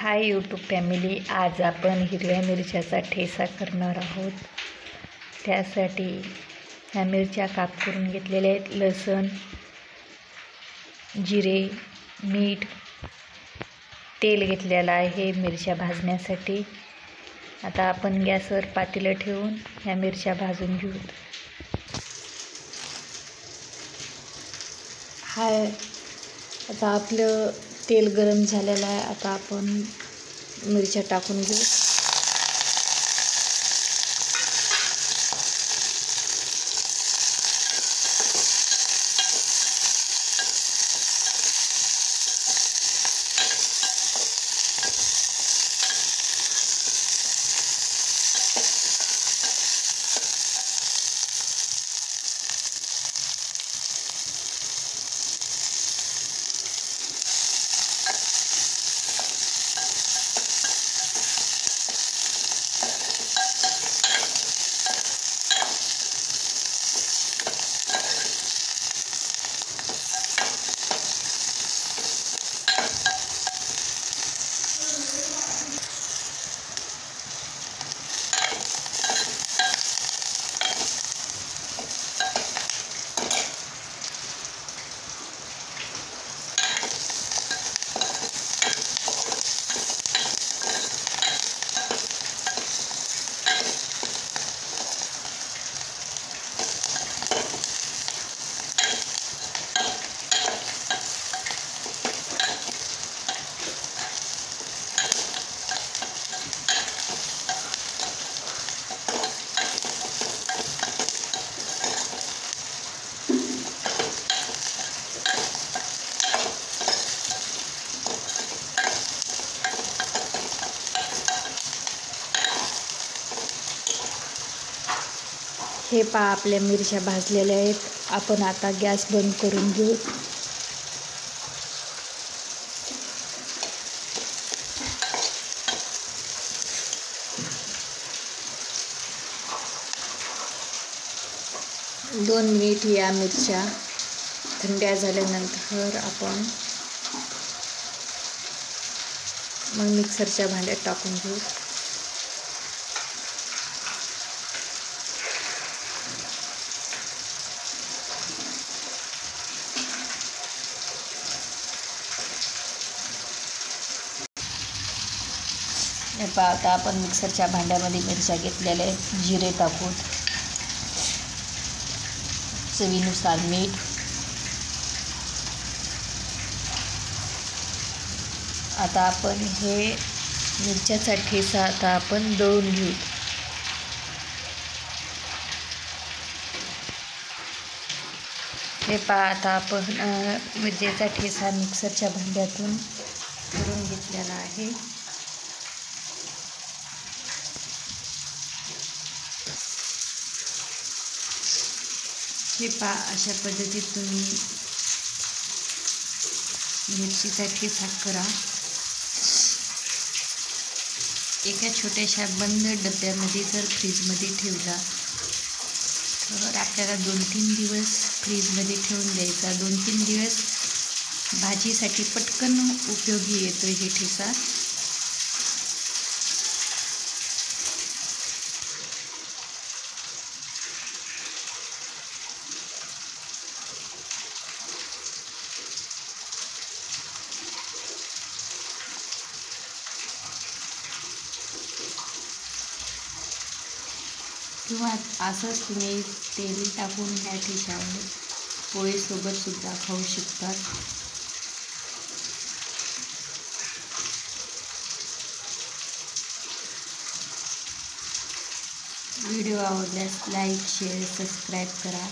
Hi YouTube family, आज आपण हिरव्या मिरच्याचा ठेचा करणार आहोत। त्यासाठी ह्या मिरच्या काप करून घेतलेल्या आहेत। लसूण, जिरे, मीठ, तेल घेतलेलं आहे मिरच्या भाजण्यासाठी। आता आपण गॅसवर पातेलं ठेवून ह्या मिरच्या भाजून घेऊ। आता आपलं तेल गरम झालेलं आहे। आता आपण मिरच्या टाकून घेऊ। हे पहा, आपल्या मिरच्या भाजलेल्या आहेत। आपण आता गॅस बंद करून घेऊ। दोन मिनिट या मिरच्या थंड्या झाल्यानंतर आपण मग मिक्सरच्या भांड्यात टाकून घेऊ। आता आपण मिक्सरच्या भांड्यामध्ये मिरच्या घेतलेल्या आहेत। जिरे टाकून, चवीनुसार मीठ, आता आपण हे मिरच्याचा ठेचा आता आपण दळून घेऊ। हे पहा, आता आपण मिरच्याचा ठेचा मिक्सरच्या भांड्यातून करून घेतलेला आहे। हे पहा, अशा पद्धतीत तुम्ही मिरचीचा ठेचा करा। एका छोट्याशा बंद डब्यामध्ये जर फ्रीजमध्ये ठेवला तर आपल्याला 2-3 दिवस फ्रीजमध्ये ठेवून द्यायचा। 2-3 दिवस भाजीसाठी पटकन उपयोगी येतो हे ठेचा। किंवा असंच तुम्ही तेल टाकून ह्या ठेच्यावर पोळीसोबत सुद्धा खाऊ शकतात। व्हिडिओ आवडल्यास लाईक, शेअर, सबस्क्राईब करा।